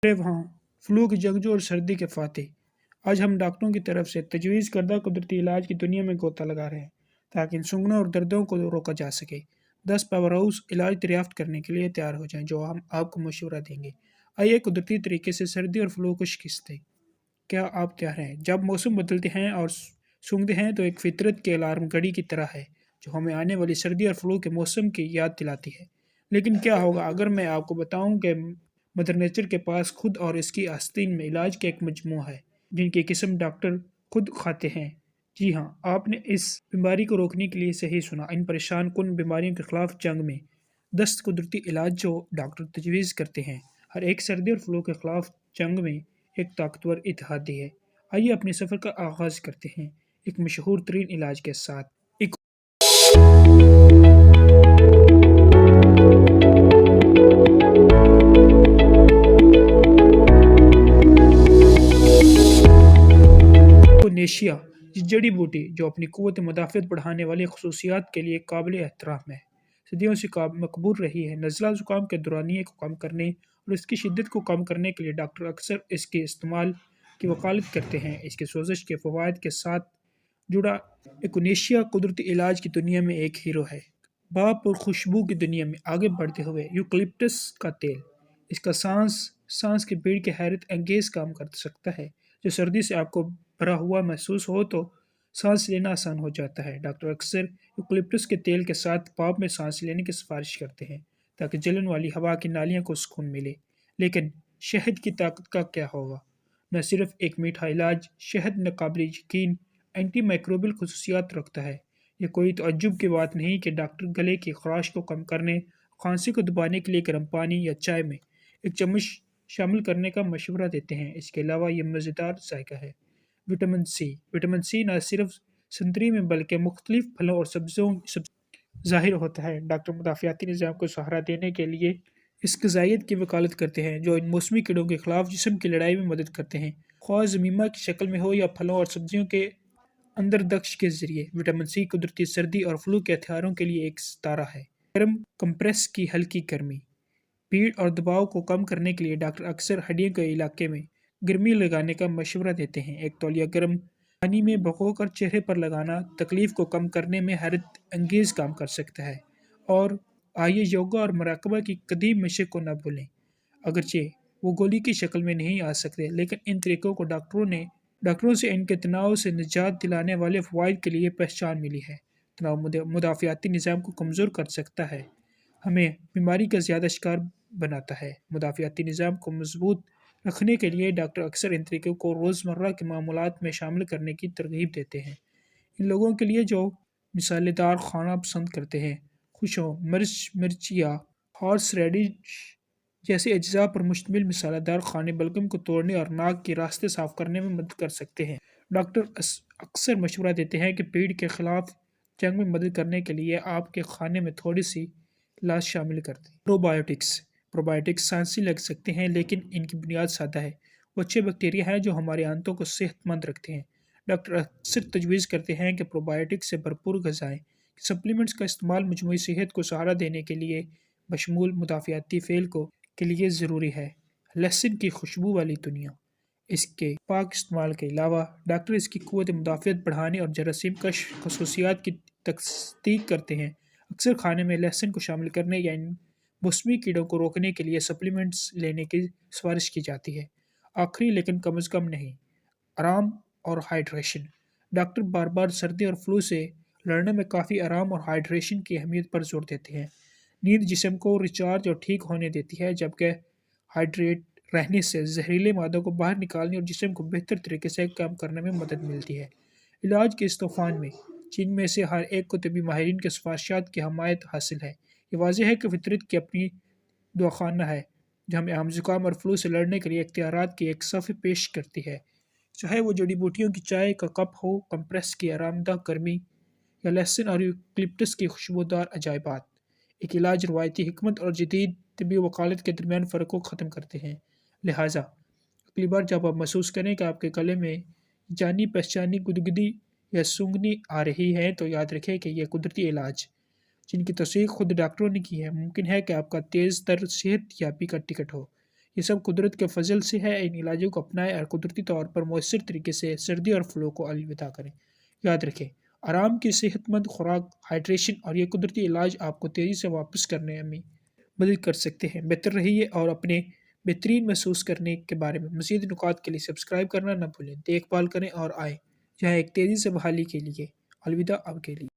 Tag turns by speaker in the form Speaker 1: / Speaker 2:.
Speaker 1: ارے وہاں فلو کے جنگجو اور سردی کے فاتح آج ہم ڈاکٹروں کی طرف سے تجویز کردہ قدرتی علاج کی دنیا میں گوتا لگا رہے ہیں تاکہ ان سنگنوں اور دردوں کو روکا جا سکے 10 پاور ہاؤس علاج دریافت کرنے کے لیے تیار ہو جائیں جو ہم آپ کو مشورہ دیں گے۔ آئیے قدرتی طریقے سے سردی اور فلو کو شکست دیں۔ کیا آپ تیار ہیں؟ جب موسم بدلتے ہیں اور سونگتے ہیں تو ایک فطرت کے الارم گھڑی کی طرح ہے جو ہمیں آنے والی سردی اور فلو کے موسم کی یاد دلاتی ہے۔ لیکن کیا ہوگا اگر میں آپ کو بتاؤں کہ مدر نیچر کے پاس خود اور اس کی آستین میں علاج کا ایک مجموعہ ہے جن کی قسم ڈاکٹر خود کھاتے ہیں؟ جی ہاں، آپ نے اس بیماری کو روکنے کے لیے صحیح سنا۔ ان پریشان کن بیماریوں کے خلاف جنگ میں 10 قدرتی علاج جو ڈاکٹر تجویز کرتے ہیں، ہر ایک سردی اور فلو کے خلاف جنگ میں ایک طاقتور اتحادی ہے۔ آئیے اپنے سفر کا آغاز کرتے ہیں ایک مشہور ترین علاج کے ساتھ۔ ایک نیشیا جڑی بوٹی جو اپنی قوت مدافعت بڑھانے والی خصوصیات کے لیے قابل احترام ہے، صدیوں سے مقبول رہی ہے۔ نزلہ زکام کے دورانیے کو کم کرنے اور اس کی شدت کو کم کرنے کے لیے ڈاکٹر اکثر اس کے استعمال کی وکالت کرتے ہیں۔ اس کے سوزش کے فوائد کے ساتھ جڑا ایکونیشیا قدرتی علاج کی دنیا میں ایک ہیرو ہے۔ باپ اور خوشبو کی دنیا میں آگے بڑھتے ہوئے یوکلپٹس کا تیل اس کا سانس کی بھیڑ کے حیرت انگیز کام کر سکتا ہے۔ جو سردی سے آپ کو بھرا ہوا محسوس ہو تو سانس لینا آسان ہو جاتا ہے۔ ڈاکٹر اکثر یوکلپٹس کے تیل کے ساتھ پاپ میں سانس لینے کی سفارش کرتے ہیں تاکہ جلن والی ہوا کی نالیوں کو سکون ملے۔ لیکن شہد کی طاقت کا کیا ہوگا؟ نہ صرف ایک میٹھا علاج، شہد ناقابل یقین اینٹی مائکروبیل خصوصیات رکھتا ہے۔ یہ کوئی تعجب کی بات نہیں کہ ڈاکٹر گلے کی خراش کو کم کرنے، کھانسی کو دبانے کے لیے گرم پانی یا چائے میں ایک چمچ شامل کرنے کا مشورہ دیتے ہیں۔ اس کے علاوہ یہ مزیدار ذائقہ ہے۔ وٹامن سی نہ صرف سنتری میں بلکہ مختلف پھلوں اور سبزیوں ظاہر ہوتا ہے۔ ڈاکٹر مدافعتی نظام کو سہارا دینے کے لیے اس غذائیت کی وکالت کرتے ہیں جو ان موسمی کیڑوں کے خلاف جسم کی لڑائی میں مدد کرتے ہیں، خواہ ضمیمہ کی شکل میں ہو یا پھلوں اور سبزیوں کے اندردخش کے ذریعے۔ وٹامن سی قدرتی سردی اور فلو کے ہتھیاروں کے لیے ایک ستارہ ہے۔ گرم کمپریس کی ہلکی گرمی پیڑ اور دباؤ کو کم کرنے کے لیے ڈاکٹر اکثر ہڈیوں کے علاقے میں گرمی لگانے کا مشورہ دیتے ہیں۔ ایک تولیہ گرم پانی میں بھگو کر چہرے پر لگانا تکلیف کو کم کرنے میں حیرت انگیز کام کر سکتا ہے۔ اور آئیے یوگا اور مراقبہ کی قدیم مشق کو نہ بھولیں۔ اگرچہ وہ گولی کی شکل میں نہیں آ سکتے، لیکن ان طریقوں کو ڈاکٹروں سے ان کے تناؤ سے نجات دلانے والے فوائد کے لیے پہچان ملی ہے۔ تناؤ مدافعتی نظام کو کمزور کر سکتا ہے، ہمیں بیماری کا زیادہ شکار بناتا ہے۔ مدافعتی نظام کو مضبوط رکھنے کے لیے ڈاکٹر اکثر ان طریقوں کو روزمرہ کے معمولات میں شامل کرنے کی ترغیب دیتے ہیں۔ ان لوگوں کے لیے جو مسالے دار کھانا پسند کرتے ہیں، خوشوں مرچ یا ہارس ریڈش جیسے اجزاء پر مشتمل مسالہ دار کھانے بلغم کو توڑنے اور ناک کے راستے صاف کرنے میں مدد کر سکتے ہیں۔ ڈاکٹر اکثر مشورہ دیتے ہیں کہ پیڑ کے خلاف جنگ میں مدد کرنے کے لیے آپ کے کھانے میں تھوڑی سی لاش شامل کر دیں۔ پروبائیوٹکس سائنسی لگ سکتے ہیں لیکن ان کی بنیاد سادہ ہے۔ وہ اچھے بیکٹیریا ہیں جو ہمارے آنتوں کو صحت مند رکھتے ہیں۔ ڈاکٹر اکثر تجویز کرتے ہیں کہ پروبائیوٹکس سے بھرپور غذائیں سپلیمنٹس کا استعمال مجموعی صحت کو سہارا دینے کے لیے بشمول مدافعتی فعل کے لیے ضروری ہے۔ لہسن کی خوشبو والی دنیا اس کے پاک استعمال کے علاوہ ڈاکٹر اس کی قوت مدافعت بڑھانے اور جراثیم کش خصوصیات کی تصدیق کرتے ہیں۔ اکثر کھانے میں لہسن کو شامل کرنے یا ان موسمی کیڑوں کو روکنے کے لیے سپلیمنٹس لینے کی سفارش کی جاتی ہے۔ آخری لیکن کم از کم نہیں، آرام اور ہائیڈریشن۔ ڈاکٹر بار بار سردی اور فلو سے لڑنے میں کافی آرام اور ہائیڈریشن کی اہمیت پر زور دیتے ہیں۔ نیند جسم کو ریچارج اور ٹھیک ہونے دیتی ہے، جبکہ ہائیڈریٹ رہنے سے زہریلے مادوں کو باہر نکالنے اور جسم کو بہتر طریقے سے کام کرنے میں مدد ملتی ہے۔ علاج کے اس طوفان میں جن میں سے ہر ایک کو طبی ماہرین کے سفارشات کی حمایت حاصل ہے، یہ واضح ہے کہ فطرت کی اپنی دواخانہ ہے جو ہمیں عام زکام اور فلو سے لڑنے کے لیے اختیارات کی ایک صف پیش کرتی ہے، چاہے وہ جڑی بوٹیوں کی چائے کا کپ ہو، کمپریس کی آرام دہ گرمی یا لہسن اور یوکلپٹس کی خوشبودار عجائبات۔ ایک علاج روایتی حکمت اور جدید طبی وکالت کے درمیان فرق کو ختم کرتے ہیں۔ لہٰذا اگلی بار جب آپ محسوس کریں کہ آپ کے گلے میں جانی پہچانی گدگدی یا سونگنی آ رہی ہے تو یاد رکھیں کہ یہ قدرتی علاج جن کی تصدیق خود ڈاکٹروں نے کی ہے، ممکن ہے کہ آپ کا تیز تر صحت یابی کا ٹکٹ ہو۔ یہ سب قدرت کے فضل سے ہے۔ ان علاجوں کو اپنائیں اور قدرتی طور پر مؤثر طریقے سے سردی اور فلو کو الوداع کریں۔ یاد رکھیں، آرام کی صحت مند خوراک، ہائیڈریشن اور یہ قدرتی علاج آپ کو تیزی سے واپس کرنے میں مدد کر سکتے ہیں۔ بہتر رہیے اور اپنے بہترین محسوس کرنے کے بارے میں مزید نکات کے لیے سبسکرائب کرنا نہ بھولیں۔ دیکھ بھال کریں اور آئیں جہاں ایک تیزی سے بحالی کے لیے۔ الوداع اب کے لیے۔